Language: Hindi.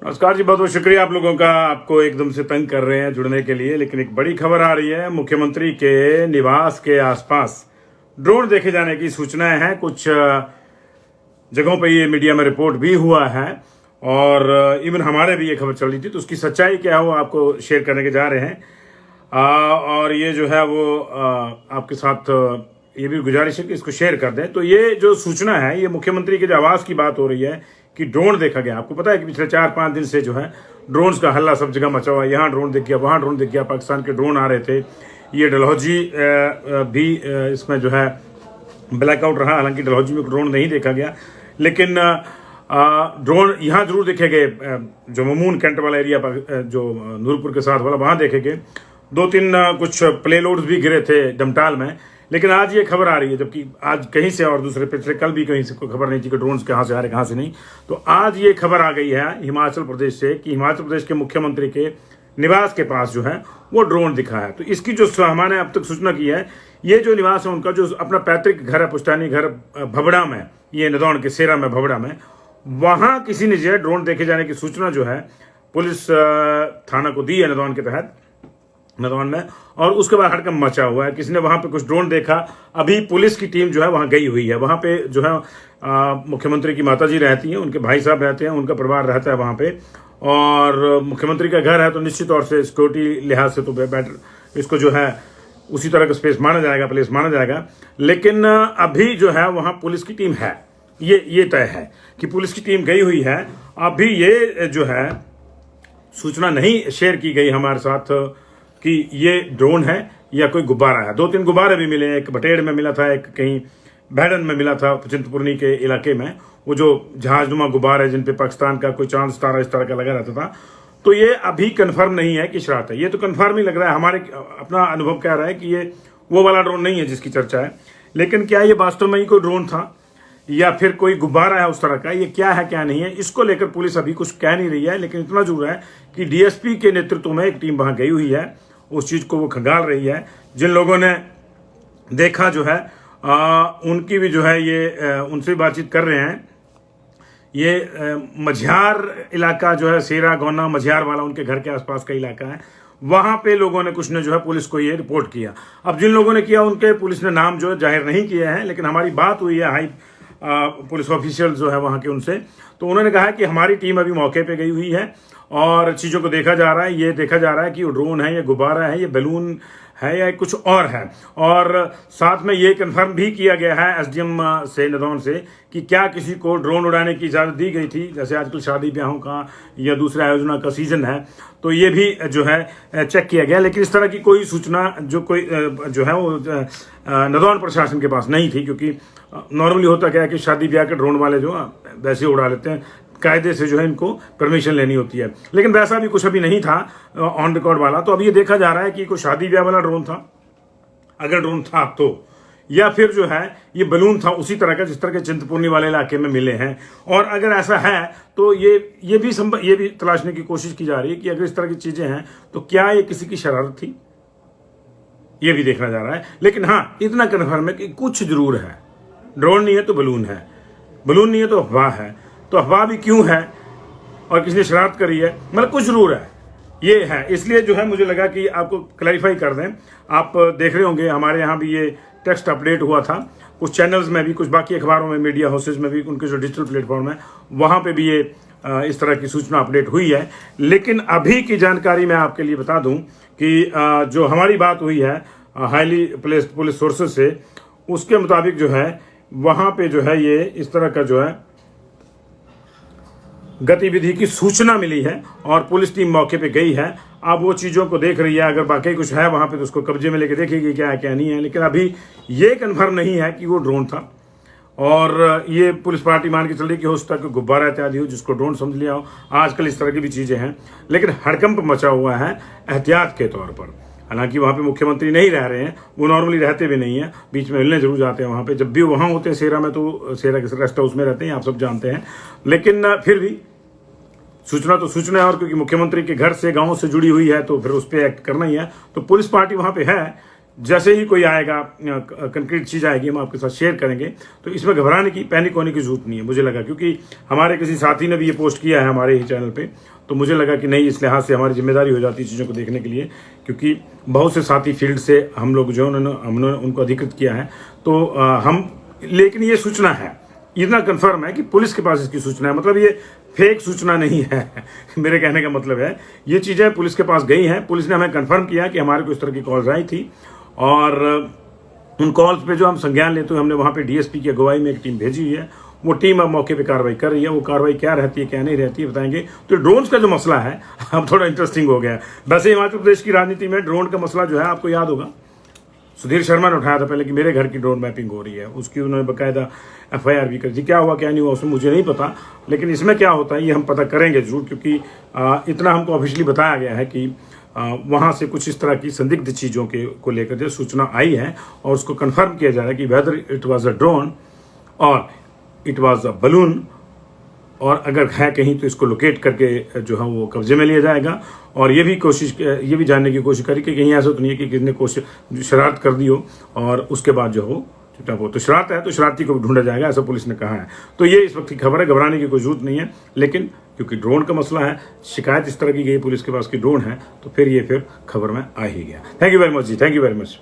नमस्कार जी, बहुत बहुत शुक्रिया आप लोगों का। आपको एकदम से तंग कर रहे हैं जुड़ने के लिए, लेकिन एक बड़ी खबर आ रही है। मुख्यमंत्री के निवास के आसपास ड्रोन देखे जाने की सूचनाएं हैं। कुछ जगहों पर ये मीडिया में रिपोर्ट भी हुआ है और इवन हमारे भी ये खबर चल रही थी, तो उसकी सच्चाई क्या है वो आपको शेयर करने के जा रहे हैं। और ये जो है वो आपके साथ ये भी गुजारिश है कि इसको शेयर कर दें। तो ये जो सूचना है, ये मुख्यमंत्री के जो आवास की बात हो रही है कि ड्रोन देखा गया। आपको पता है कि पिछले 4-5 दिन से जो है ड्रोन्स का हल्ला सब जगह मचा हुआ है। यहाँ ड्रोन दिख गया, वहाँ ड्रोन दिख गया, पाकिस्तान के ड्रोन आ रहे थे। ये डलहौजी भी इसमें जो है ब्लैकआउट रहा। हालांकि डलहौजी में ड्रोन नहीं देखा गया, लेकिन ड्रोन यहाँ जरूर देखे गए। जो ममून कैंट वाला एरिया जो नूरपुर के साथ वाला, वहाँ देखे गए। 2-3 कुछ प्ले लोड्स भी गिरे थे डमटाल में। लेकिन आज ये खबर आ रही है, जबकि आज कहीं से और दूसरे पिछले कल भी कहीं से कोई खबर नहीं थी कि ड्रोन्स कहाँ से आ रहे कहाँ से नहीं। तो आज ये खबर आ गई है हिमाचल प्रदेश से कि हिमाचल प्रदेश के मुख्यमंत्री के निवास के पास जो है वो ड्रोन दिखा है। तो इसकी जो हमने अब तक सूचना की है, ये जो निवास है उनका, जो अपना पैतृक घर है, पुश्तैनी घर भबड़ा में, ये नदौन के सेरा में भबड़ा में, वहां किसी ने जो है ड्रोन देखे जाने की सूचना जो है पुलिस थाना को दी है नदौन के तहत, नदौन में। और उसके बाद हड़कंप मचा हुआ है। किसी ने वहां पे कुछ ड्रोन देखा। अभी पुलिस की टीम जो है वहां गई हुई है। वहां पे जो है मुख्यमंत्री की माताजी रहती हैं, उनके भाई साहब रहते हैं, उनका परिवार रहता है वहां पे। और मुख्यमंत्री का घर है, तो निश्चित तौर से सिक्योरिटी लिहाज से तो बेटर इसको जो है उसी तरह का स्पेस माना जाएगा, प्लेस माना जाएगा। लेकिन अभी जो है वहां पुलिस की टीम है, ये तय है कि पुलिस की टीम गई हुई है। अभी ये जो है सूचना नहीं शेयर की गई हमारे साथ कि ये ड्रोन है या कोई गुब्बारा है। 2-3 गुब्बारे भी मिले, एक बटेड़ में मिला था, एक कहीं भैडन में मिला था, चिंतपूर्णी के इलाके में, वो जो जहाजनुमा गुब्बारे है जिन पे पाकिस्तान का कोई चांद सितारा इस तरह का लगा रहता था। तो ये अभी कंफर्म नहीं है कि शरारत है, ये तो कंफर्म ही लग रहा है। हमारे अपना अनुभव कह रहा है कि ये वो वाला ड्रोन नहीं है जिसकी चर्चा है। लेकिन क्या ये वास्तव में ही कोई ड्रोन था या फिर कोई गुब्बारा है उस तरह का, ये क्या है क्या नहीं है, इसको लेकर पुलिस अभी कुछ कह नहीं रही है। लेकिन इतना जरूर है कि डीएसपी के नेतृत्व में एक टीम वहां गई हुई है, उस चीज को वो खंगाल रही है। जिन लोगों ने देखा जो है उनकी भी जो है ये उनसे बातचीत कर रहे हैं। ये मझियार इलाका जो है, सेरा गौना मझियार वाला उनके घर के आसपास का इलाका है। वहां पे लोगों ने कुछ ने जो है पुलिस को ये रिपोर्ट किया। अब जिन लोगों ने किया उनके पुलिस ने नाम जो है जाहिर नहीं किए हैं, लेकिन हमारी बात हुई है हाई पुलिस ऑफिशियल जो है वहां के उनसे, तो उन्होंने कहा कि हमारी टीम अभी मौके पे गई हुई है और चीज़ों को देखा जा रहा है। ये देखा जा रहा है कि वो ड्रोन है, ये गुब्बारा है, ये बैलून है या कुछ और है। और साथ में ये कंफर्म भी किया गया है एसडीएम से, नदौन से, कि क्या किसी को ड्रोन उड़ाने की इजाज़त दी गई थी। जैसे आजकल शादी ब्याहों का या दूसरे आयोजनों का सीजन है, तो ये भी जो है चेक किया गया। लेकिन इस तरह की कोई सूचना जो कोई जो है वो नदौन प्रशासन के पास नहीं थी, क्योंकि नॉर्मली होता क्या है कि शादी ब्याह के ड्रोन वाले जो वैसे उड़ा लेते हैं, कायदे से जो है इनको परमिशन लेनी होती है। लेकिन वैसा भी कुछ अभी नहीं था ऑन रिकॉर्ड वाला। तो अब ये देखा जा रहा है कि कोई शादी ब्याह वाला ड्रोन था, अगर ड्रोन था तो, या फिर जो है ये बलून था उसी तरह का जिस तरह के चिंतपूर्णी वाले इलाके में मिले हैं। और अगर ऐसा है तो ये भी तलाशने की कोशिश की जा रही है कि अगर इस तरह की चीजें हैं तो क्या ये किसी की शरारत थी, ये भी देखना जा रहा है। लेकिन हाँ, इतना कन्फर्म है कि कुछ जरूर है। ड्रोन नहीं है तो बलून है, बलून नहीं है तो अफवाह है। तो अफवाह भी क्यों है और किसने शरारत करी है, मतलब कुछ जरूर है, ये है। इसलिए जो है मुझे लगा कि आपको क्लैरिफाई कर दें। आप देख रहे होंगे हमारे यहाँ भी ये टेक्स्ट अपडेट हुआ था, कुछ चैनल्स में भी, कुछ बाकी अखबारों में, मीडिया हाउसेज में भी, उनके जो डिजिटल प्लेटफॉर्म है वहाँ पे भी ये इस तरह की सूचना अपडेट हुई है। लेकिन अभी की जानकारी मैं आपके लिए बता दूं कि जो हमारी बात हुई है हाईली प्लेस्ड पुलिस सोर्सेज से, उसके मुताबिक जो है वहाँ पे जो है ये इस तरह का जो है गतिविधि की सूचना मिली है और पुलिस टीम मौके पे गई है। अब वो चीज़ों को देख रही है, अगर वाकई कुछ है वहाँ पे तो उसको कब्जे में लेके देखेगी क्या है क्या नहीं है। लेकिन अभी ये कंफर्म नहीं है कि वो ड्रोन था। और ये पुलिस पार्टी मान के चल रही कि हो सकता है कि गुब्बारा इत्यादि हो, जिसको ड्रोन समझ लिया हो। आजकल इस तरह की भी चीज़ें हैं, लेकिन हड़कंप मचा हुआ है एहतियात के तौर पर। हालांकि वहाँ पे मुख्यमंत्री नहीं रह रहे हैं, वो नॉर्मली रहते भी नहीं है, बीच में मिलने जरूर जाते हैं वहाँ पे। जब भी वहाँ होते हैं सेरा में, तो सेरा के रेस्ट हाउस में रहते हैं, आप सब जानते हैं। लेकिन फिर भी सूचना तो सूचना है, और क्योंकि मुख्यमंत्री के घर से, गाँव से जुड़ी हुई है, तो फिर उस पर एक्ट करना ही है। तो पुलिस पार्टी वहाँ पे है। जैसे ही कोई आएगा, कंक्रीट चीज़ आएगी, हम आपके साथ शेयर करेंगे। तो इसमें घबराने की, पैनिक होने की जरूरत नहीं है मुझे लगा, क्योंकि हमारे किसी साथी ने भी ये पोस्ट किया है हमारे ही चैनल पे। तो मुझे लगा कि नहीं, इस लिहाज से हमारी जिम्मेदारी हो जाती है चीज़ों को देखने के लिए, क्योंकि बहुत से साथी फील्ड से हम लोग जो हमने उनको अधिकृत किया है। तो लेकिन ये सूचना है, इतना कंफर्म है कि पुलिस के पास इसकी सूचना है, मतलब ये फेक सूचना नहीं है। मेरे कहने का मतलब है ये चीज़ें पुलिस के पास गई हैं, पुलिस ने हमें कंफर्म किया कि हमारे को इस तरह की कॉल्स आई थी, और उन कॉल्स पे जो हम संज्ञान लेते हुए हमने वहाँ पे डीएसपी की अगुवाई में एक टीम भेजी हुई है। वो टीम अब मौके पे कार्रवाई कर रही है। वो कार्रवाई क्या रहती है क्या नहीं रहती है बताएंगे। तो ड्रोन्स का जो मसला है अब थोड़ा इंटरेस्टिंग हो गया है। वैसे हिमाचल प्रदेश की राजनीति में ड्रोन का मसला जो है, आपको याद होगा, सुधीर शर्मा ने उठाया था पहले कि मेरे घर की ड्रोन मैपिंग हो रही है, उसकी उन्होंने बाकायदा एफआईआर भी कर दी। क्या हुआ क्या नहीं हुआ उसमें मुझे नहीं पता, लेकिन इसमें क्या होता है ये हम पता करेंगे जरूर, क्योंकि इतना हमको ऑफिशियली बताया गया है कि वहाँ से कुछ इस तरह की संदिग्ध चीज़ों के को लेकर जो सूचना आई है, और उसको कंफर्म किया जा रहा है कि whether it was a drone और इट वाज अ बलून, और अगर है कहीं तो इसको लोकेट करके जो है वो कब्जे में लिया जाएगा। और ये भी जानने की कोशिश करी कि कहीं ऐसा तो नहीं है कि किसी ने शरारत कर दी हो और उसके बाद जो हो चुपचाप हो। तो शरारत है तो शरारती को भी ढूंढा जाएगा, ऐसा पुलिस ने कहा है। तो ये इस वक्त की खबर है, घबराने की कोई जरूरत नहीं है। लेकिन क्योंकि ड्रोन का मसला है, शिकायत इस तरह की गई पुलिस के पास कि ड्रोन है, तो फिर ये खबर में आ ही गया। Thank you very much ji, thank you very much.